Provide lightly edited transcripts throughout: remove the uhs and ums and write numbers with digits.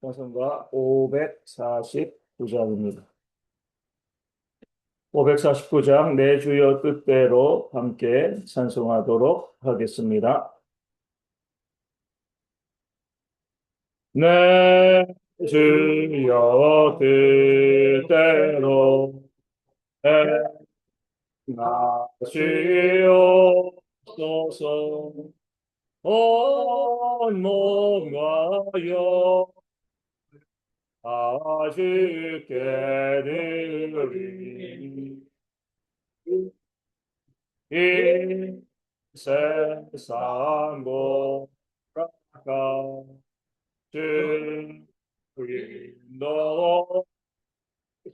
찬송가 549장입니다. 549장 내 주여 뜻대로 함께 찬송하도록 하겠습니다. 내 주여 뜻대로 행하시옵소서. 온 몸과 영 다 주께 드리니 이 세상 모라가 주님도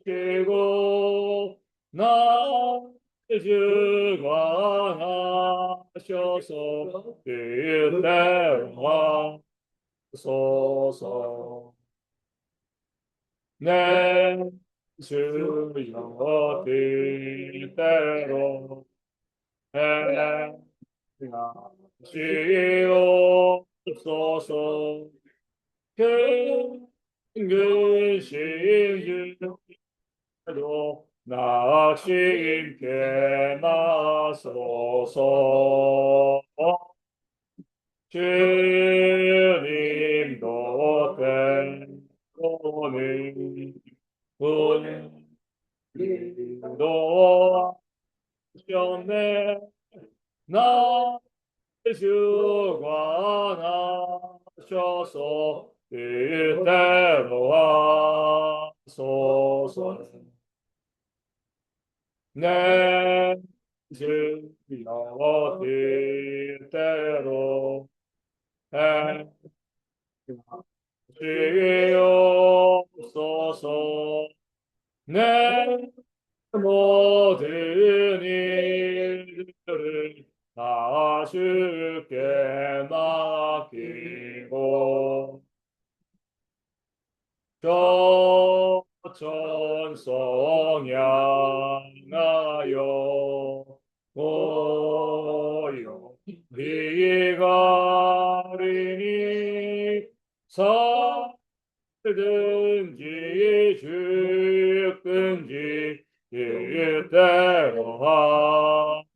시고 나 주관하셔서 뜻대로 하소서. 내 주여 뜻대로 행하시옵소서. 근근심 주도 낙심케 나서서 주님도 때로는 우리도 하셨네. 나 주관하셔서 뜻대로 하소서. 내 주여 뜻대로 행하시옵소서. 내 모든 일들을 다 주께 맡기고 저 천성 향하여 고요히 가리니 살든지 죽든지 뜻대로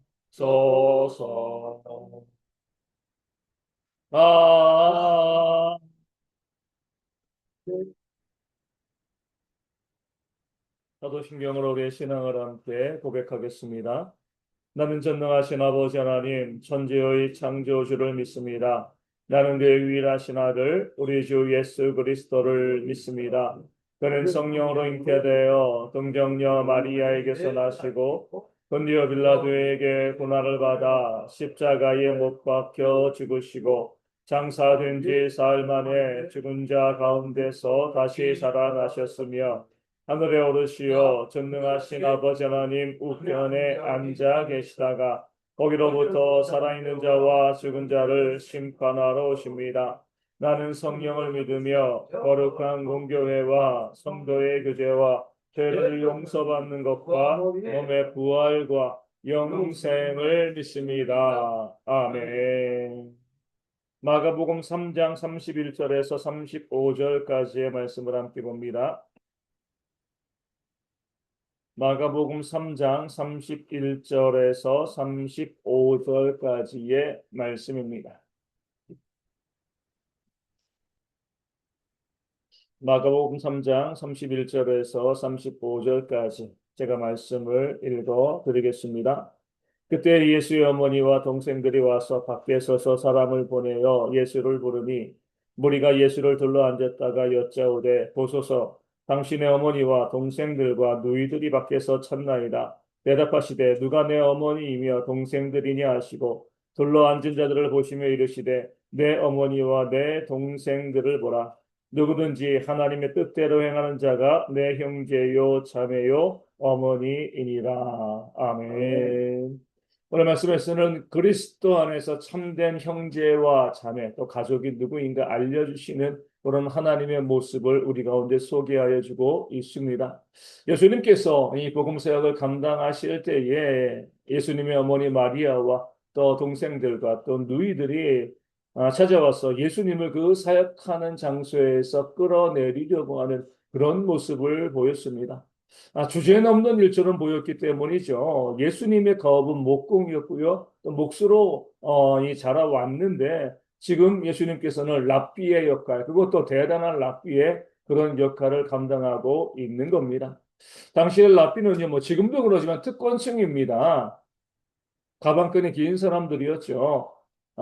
하소서. 사도신경으로 우리의 신앙을 함께 고백하겠습니다. 나는 전능하신 아버지 하나님, 천지의 창조주를 믿습니다. 나는 그의 유일하신 아들, 우리 주 예수 그리스도를 믿습니다. 그는 성령으로 잉태되어 동정녀 마리아에게서 나시고 본디오 빌라도에게 고난을 받아 십자가에 못 박혀 죽으시고 장사된 지 사흘 만에 죽은 자 가운데서 다시 살아나셨으며 하늘에 오르시어 전능하신 아버지 하나님 우편에 앉아 계시다가 거기로부터 살아있는 자와 죽은 자를 심판하러 오십니다. 나는 성령을 믿으며 거룩한 공교회와 성도의 교제와 죄를 용서받는 것과 몸의 부활과 영생을 믿습니다. 아멘. 마가복음 3장 31절에서 35절까지의 말씀을 함께 봅니다. 마가복음 3장 31절에서 35절까지의 말씀입니다. 마가복음 3장 31절에서 35절까지 제가 말씀을 읽어 드리겠습니다. 그때 예수의 어머니와 동생들이 와서 밖에 서서 사람을 보내어 예수를 부르니 무리가 예수를 둘러앉았다가 여짜오되 보소서 당신의 어머니와 동생들과 누이들이 밖에서 찾나이다. 대답하시되 누가 내 어머니이며 동생들이냐 하시고 둘러앉은 자들을 보시며 이르시되 내 어머니와 내 동생들을 보라. 누구든지 하나님의 뜻대로 행하는 자가 내 형제요 자매요 어머니이니라. 아멘. 오늘 말씀에서는 그리스도 안에서 참된 형제와 자매 또 가족이 누구인가 알려주시는 그런 하나님의 모습을 우리 가운데 소개하여 주고 있습니다. 예수님께서 이 복음 사역을 감당하실 때에 예수님의 어머니 마리아와 또 동생들과 또 누이들이 찾아와서 예수님을 그 사역하는 장소에서 끌어내리려고 하는 그런 모습을 보였습니다. 주제넘는 일처럼 보였기 때문이죠. 예수님의 가업은 목공이었고요. 또 몫으로 이 자라왔는데 지금 예수님께서는 랍비의 역할, 그것도 대단한 랍비의 그런 역할을 감당하고 있는 겁니다. 당시의 랍비는요, 뭐 지금도 그러지만 특권층입니다. 가방끈이 긴 사람들이었죠.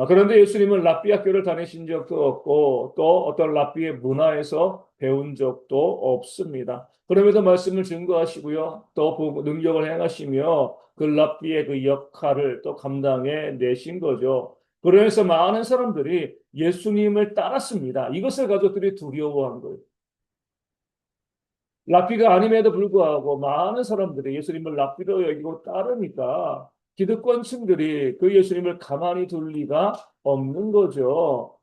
그런데 예수님은 랍비 학교를 다니신 적도 없고 또 어떤 랍비의 문화에서 배운 적도 없습니다. 그럼에도 말씀을 증거하시고요. 또 능력을 행하시며 그 랍비의 그 역할을 또 감당해 내신 거죠. 그러면서 많은 사람들이 예수님을 따랐습니다. 이것을 가족들이 두려워한 거예요. 랍비가 아님에도 불구하고 많은 사람들이 예수님을 랍비로 여기고 따르니까 기득권층들이 그 예수님을 가만히 둘 리가 없는 거죠.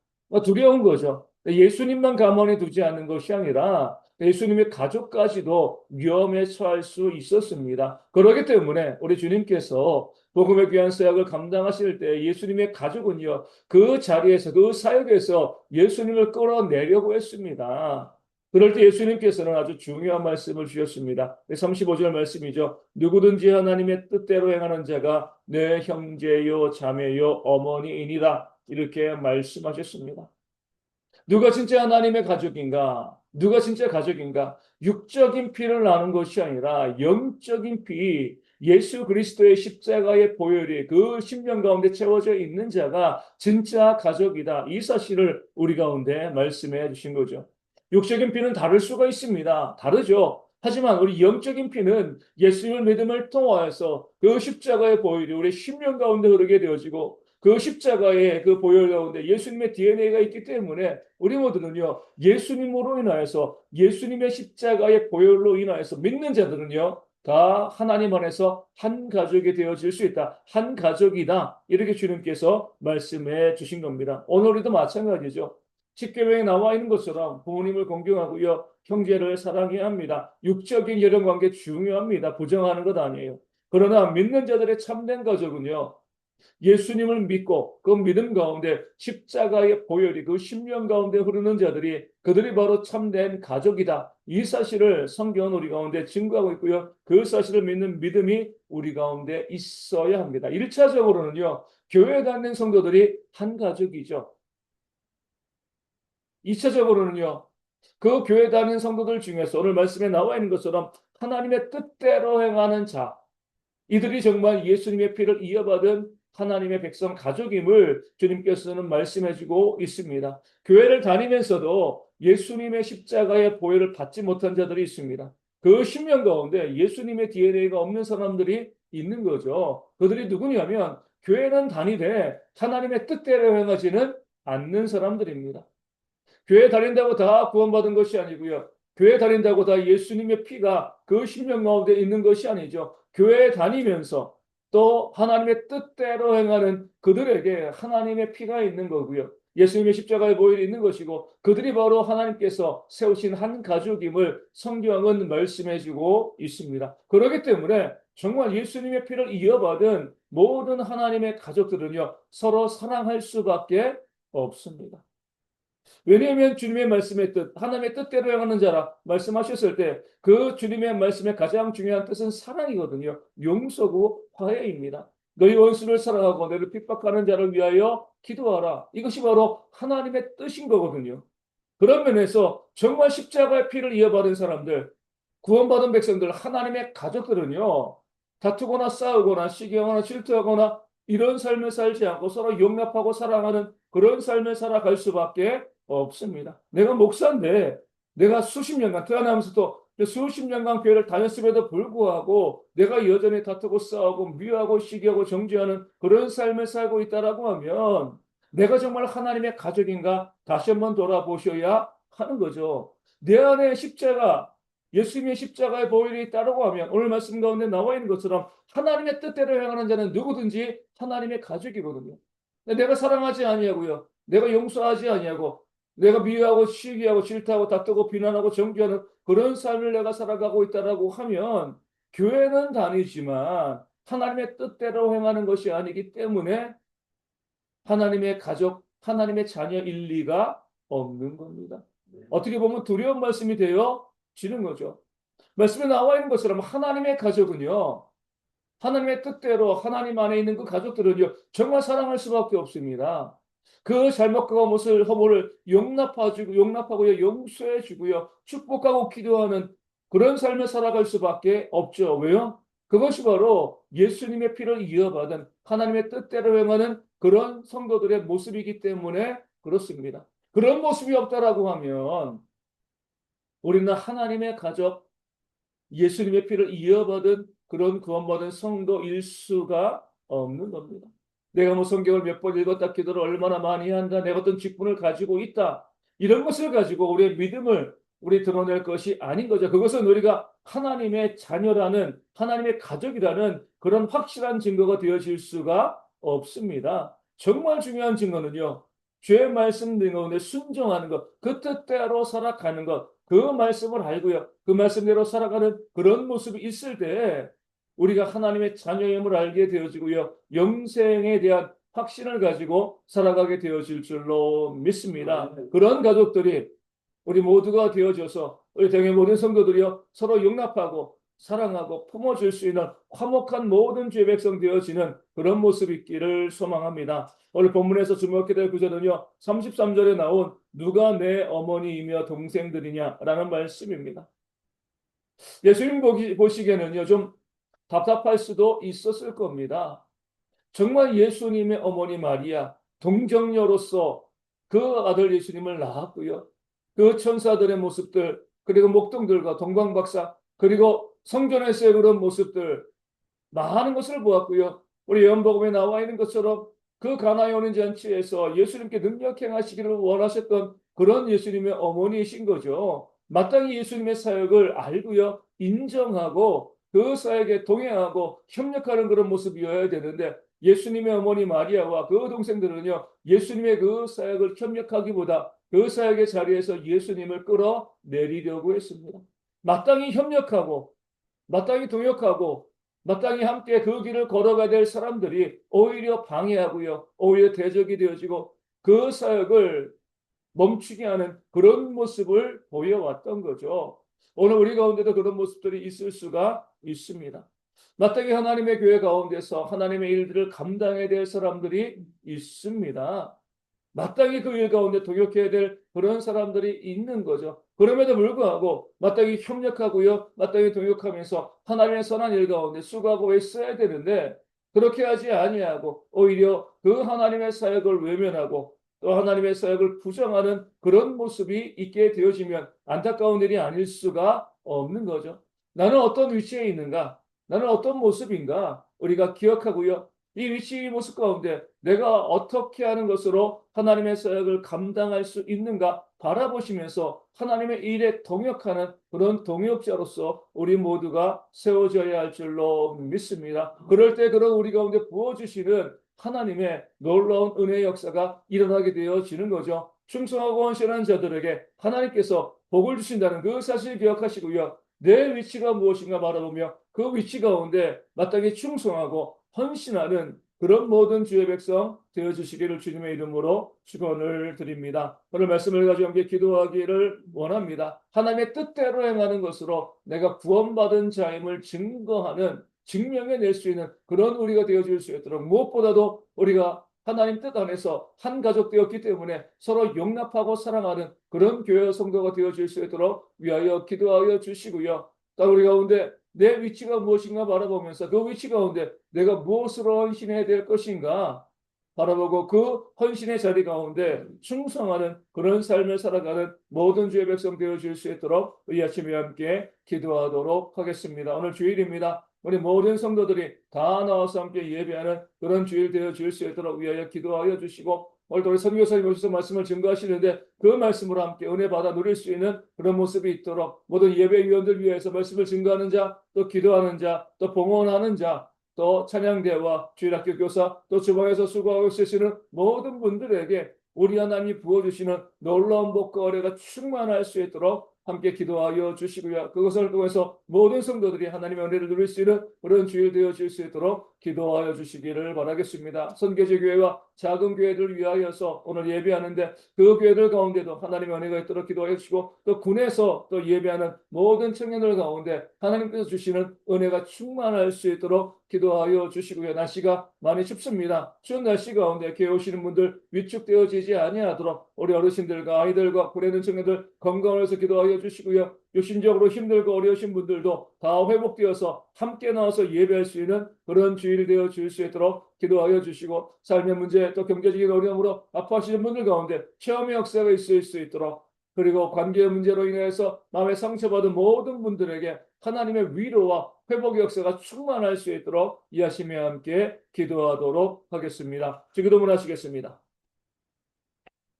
두려운 거죠. 예수님만 가만히 두지 않는 것이 아니라 예수님의 가족까지도 위험에 처할 수 있었습니다. 그렇기 때문에 우리 주님께서 복음의 귀한 사역을 감당하실 때 예수님의 가족은요, 그 자리에서, 그 사역에서 예수님을 끌어내려고 했습니다. 그럴 때 예수님께서는 아주 중요한 말씀을 주셨습니다. 35절 말씀이죠. 누구든지 하나님의 뜻대로 행하는 자가 내 형제요, 자매요, 어머니이니라. 이렇게 말씀하셨습니다. 누가 진짜 하나님의 가족인가? 누가 진짜 가족인가? 육적인 피를 나눈 것이 아니라 영적인 피, 예수 그리스도의 십자가의 보혈이 그 심령 가운데 채워져 있는 자가 진짜 가족이다. 이 사실을 우리 가운데 말씀해 주신 거죠. 육적인 피는 다를 수가 있습니다. 다르죠. 하지만 우리 영적인 피는 예수님을 믿음을 통하여서 그 십자가의 보혈이 우리 심령 가운데 흐르게 되어지고 그 십자가의 그 보혈 가운데 예수님의 DNA가 있기 때문에 우리 모두는요, 예수님으로 인하여서 예수님의 십자가의 보혈로 인하여서 믿는 자들은요, 다 하나님 안에서 한 가족이 되어질 수 있다. 한 가족이다. 이렇게 주님께서 말씀해 주신 겁니다. 오늘 우리도 마찬가지죠. 십계명에 나와 있는 것처럼 부모님을 공경하고요, 형제를 사랑해야 합니다. 육적인 열연 관계 중요합니다. 부정하는 것 아니에요. 그러나 믿는 자들의 참된 가족은요, 예수님을 믿고 그 믿음 가운데 십자가의 보혈이 그 심령 가운데 흐르는 자들이 그들이 바로 참된 가족이다. 이 사실을 성경은 우리 가운데 증거하고 있고요. 그 사실을 믿는 믿음이 우리 가운데 있어야 합니다. 1차적으로는요. 교회 다니는 성도들이 한 가족이죠. 2차적으로는요. 그 교회 다니는 성도들 중에서 오늘 말씀에 나와 있는 것처럼 하나님의 뜻대로 행하는 자, 이들이 정말 예수님의 피를 이어받은 하나님의 백성 가족임을 주님께서는 말씀해주고 있습니다. 교회를 다니면서도 예수님의 십자가의 보혈을 받지 못한 자들이 있습니다. 그 10년 가운데 예수님의 DNA가 없는 사람들이 있는 거죠. 그들이 누구냐면 교회는 다니되 하나님의 뜻대로 행하지는 않는 사람들입니다. 교회 다닌다고 다 구원받은 것이 아니고요. 교회 다닌다고 다 예수님의 피가 그 심령 가운데 있는 것이 아니죠. 교회 다니면서 또 하나님의 뜻대로 행하는 그들에게 하나님의 피가 있는 거고요. 예수님의 십자가의 보혈이 있는 것이고 그들이 바로 하나님께서 세우신 한 가족임을 성경은 말씀해주고 있습니다. 그렇기 때문에 정말 예수님의 피를 이어받은 모든 하나님의 가족들은요, 서로 사랑할 수밖에 없습니다. 왜냐하면 주님의 말씀의 뜻, 하나님의 뜻대로 행하는 자라 말씀하셨을 때 그 주님의 말씀의 가장 중요한 뜻은 사랑이거든요. 용서고 화해입니다. 너희 원수를 사랑하고 너를 핍박하는 자를 위하여 기도하라. 이것이 바로 하나님의 뜻인 거거든요. 그런 면에서 정말 십자가의 피를 이어받은 사람들, 구원받은 백성들, 하나님의 가족들은요, 다투거나 싸우거나 시기하거나 질투하거나 이런 삶을 살지 않고 서로 용납하고 사랑하는 그런 삶을 살아갈 수밖에 없습니다. 내가 목사인데 내가 수십 년간 태어나면서도 수십 년간 교회를 다녔음에도 불구하고 내가 여전히 다투고 싸우고 미워하고 시기하고 정죄하는 그런 삶을 살고 있다라고 하면 내가 정말 하나님의 가족인가 다시 한번 돌아보셔야 하는 거죠. 내 안에 십자가, 예수님의 십자가의 보혈이 있다라고 하면 오늘 말씀 가운데 나와 있는 것처럼 하나님의 뜻대로 행하는 자는 누구든지 하나님의 가족이거든요. 내가 사랑하지 아니하고요. 내가 용서하지 아니하고 내가 미워하고 시기하고 질투하고 다투고 비난하고 정죄하는 그런 삶을 내가 살아가고 있다라고 하면 교회는 다니지만 하나님의 뜻대로 행하는 것이 아니기 때문에 하나님의 가족, 하나님의 자녀일 리가 없는 겁니다. 어떻게 보면 두려운 말씀이 되어지는 거죠. 말씀에 나와 있는 것처럼 하나님의 가족은요, 하나님의 뜻대로 하나님 안에 있는 그 가족들은요, 정말 사랑할 수밖에 없습니다. 그 잘못과 허물을 용납하고요, 용서해주고요, 축복하고 기도하는 그런 삶을 살아갈 수밖에 없죠. 왜요? 그것이 바로 예수님의 피를 이어받은 하나님의 뜻대로 행하는 그런 성도들의 모습이기 때문에 그렇습니다. 그런 모습이 없다라고 하면 우리는 하나님의 가족, 예수님의 피를 이어받은 그런 구원받은 성도일 수가 없는 겁니다. 내가 뭐 성경을 몇 번 읽었다, 기도를 얼마나 많이 한다, 내가 어떤 직분을 가지고 있다, 이런 것을 가지고 우리의 믿음을 드러낼 것이 아닌 거죠. 그것은 우리가 하나님의 자녀라는, 하나님의 가족이라는 그런 확실한 증거가 되어질 수가 없습니다. 정말 중요한 증거는요, 죄의 말씀 가운데 순종하는 것, 그 뜻대로 살아가는 것, 그 말씀을 알고요, 그 말씀대로 살아가는 그런 모습이 있을 때 우리가 하나님의 자녀임을 알게 되어지고요, 영생에 대한 확신을 가지고 살아가게 되어질 줄로 믿습니다. 그런 가족들이 우리 모두가 되어져서 우리 당의 모든 성도들이요, 서로 용납하고 사랑하고 품어줄 수 있는 화목한 모든 주의 백성 되어지는 그런 모습이 있기를 소망합니다. 오늘 본문에서 주목해야 될 구절은요, 33절에 나온 누가 내 어머니이며 동생들이냐라는 말씀입니다. 예수님 보시기에는요, 좀 답답할 수도 있었을 겁니다. 정말 예수님의 어머니 마리아, 동정녀로서 그 아들 예수님을 낳았고요, 그 천사들의 모습들, 그리고 목동들과 동방박사, 그리고 성전에서의 그런 모습들, 많은 것을 보았고요. 우리 요한복음에 나와 있는 것처럼 그 가나에 오는 잔치에서 예수님께 능력 행하시기를 원하셨던 그런 예수님의 어머니이신 거죠. 마땅히 예수님의 사역을 알고요, 인정하고 그 사역에 동행하고 협력하는 그런 모습이어야 되는데, 예수님의 어머니 마리아와 그 동생들은요, 예수님의 그 사역을 협력하기보다 그 사역의 자리에서 예수님을 끌어내리려고 했습니다. 마땅히 협력하고 마땅히 동역하고 마땅히 함께 그 길을 걸어가야 될 사람들이 오히려 방해하고요, 오히려 대적이 되어지고 그 사역을 멈추게 하는 그런 모습을 보여왔던 거죠. 오늘 우리 가운데도 그런 모습들이 있을 수가 있습니다. 마땅히 하나님의 교회 가운데서 하나님의 일들을 감당해야 될 사람들이 있습니다. 마땅히 그 일 가운데 동역해야 될 그런 사람들이 있는 거죠. 그럼에도 불구하고 마땅히 협력하고요, 마땅히 동역하면서 하나님의 선한 일 가운데 수고하고 애써야 되는데, 그렇게 하지 아니하고 오히려 그 하나님의 사역을 외면하고 또 하나님의 사역을 부정하는 그런 모습이 있게 되어지면 안타까운 일이 아닐 수가 없는 거죠. 나는 어떤 위치에 있는가? 나는 어떤 모습인가? 우리가 기억하고요, 이 위치 모습 가운데 내가 어떻게 하는 것으로 하나님의 사역을 감당할 수 있는가 바라보시면서 하나님의 일에 동역하는 그런 동역자로서 우리 모두가 세워져야 할 줄로 믿습니다. 그럴 때 그런 우리 가운데 부어주시는 하나님의 놀라운 은혜의 역사가 일어나게 되어지는 거죠. 충성하고 헌신한 자들에게 하나님께서 복을 주신다는 그 사실 기억하시고요, 내 위치가 무엇인가 바라보며 그 위치 가운데 마땅히 충성하고 헌신하는 그런 모든 주의 백성 되어주시기를 주님의 이름으로 축원을 드립니다. 오늘 말씀을 가지고 함께 기도하기를 원합니다. 하나님의 뜻대로 행하는 것으로 내가 구원받은 자임을 증명해낼 수 있는 그런 우리가 되어줄 수 있도록, 무엇보다도 우리가 하나님 뜻 안에서 한 가족 되었기 때문에 서로 용납하고 사랑하는 그런 교회 성도가 되어질 수 있도록 위하여 기도하여 주시고요. 또 우리 가운데 내 위치가 무엇인가 바라보면서 그 위치 가운데 내가 무엇으로 헌신해야 될 것인가 바라보고 그 헌신의 자리 가운데 충성하는 그런 삶을 살아가는 모든 주의 백성 되어질 수 있도록 이 아침에 함께 기도하도록 하겠습니다. 오늘 주일입니다. 우리 모든 성도들이 다 나와서 함께 예배하는 그런 주일 되어질 수 있도록 위하여 기도하여 주시고, 오늘도 우리 선교사님 오셔서 말씀을 증거하시는데 그 말씀으로 함께 은혜 받아 누릴 수 있는 그런 모습이 있도록 모든 예배위원들 위해서 말씀을 증거하는 자, 또 기도하는 자, 또 봉헌하는 자, 또 찬양대와 주일학교 교사, 또 주방에서 수고하고 계시는 모든 분들에게 우리 하나님이 부어주시는 놀라운 복과 은혜가 충만할 수 있도록 함께 기도하여 주시고요. 그것을 통해서 모든 성도들이 하나님의 은혜를 누릴 수 있는 그런 주일 되어질 수 있도록 기도하여 주시기를 바라겠습니다. 선교제교회와 작은 교회들을 위하여서 오늘 예배하는데 그 교회들 가운데도 하나님의 은혜가 있도록 기도해 주시고 또 군에서 또 예배하는 모든 청년들 가운데 하나님께서 주시는 은혜가 충만할 수 있도록 기도하여 주시고요. 날씨가 많이 춥습니다. 추운 날씨 가운데 교회 오시는 분들 위축되어지지 아니하도록 우리 어르신들과 아이들과 고래는 청년들 건강을 위해서 기도하여 주시고요. 육신적으로 힘들고 어려우신 분들도 다 회복되어서 함께 나와서 예배할 수 있는 그런 주일이 되어 줄 수 있도록 기도하여 주시고 삶의 문제 또 경제적인 어려움으로 아파하시는 분들 가운데 체험의 역사가 있을 수 있도록 그리고 관계 문제로 인해서 마음에 상처받은 모든 분들에게 하나님의 위로와 회복의 역사가 충만할 수 있도록 이하심에 함께 기도하도록 하겠습니다. 기도문 하시겠습니다.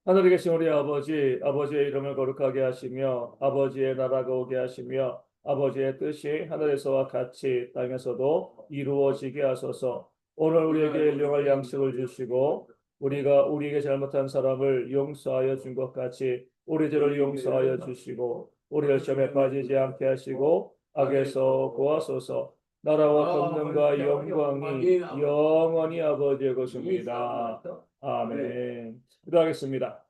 하늘에 계신 우리 아버지, 아버지의 이름을 거룩하게 하시며 아버지의 나라가 오게 하시며 아버지의 뜻이 하늘에서와 같이 땅에서도 이루어지게 하소서. 오늘 우리에게 일용할 양식을 주시고 우리가 우리에게 잘못한 사람을 용서하여 준 것 같이 우리 죄를 용서하여 주시고 우리를 시험에 빠지지 않게 하시고 악에서 구하소서. 나라와 권능과 영광이 영원히 아버지의 것입니다. 아멘. 기도하겠습니다.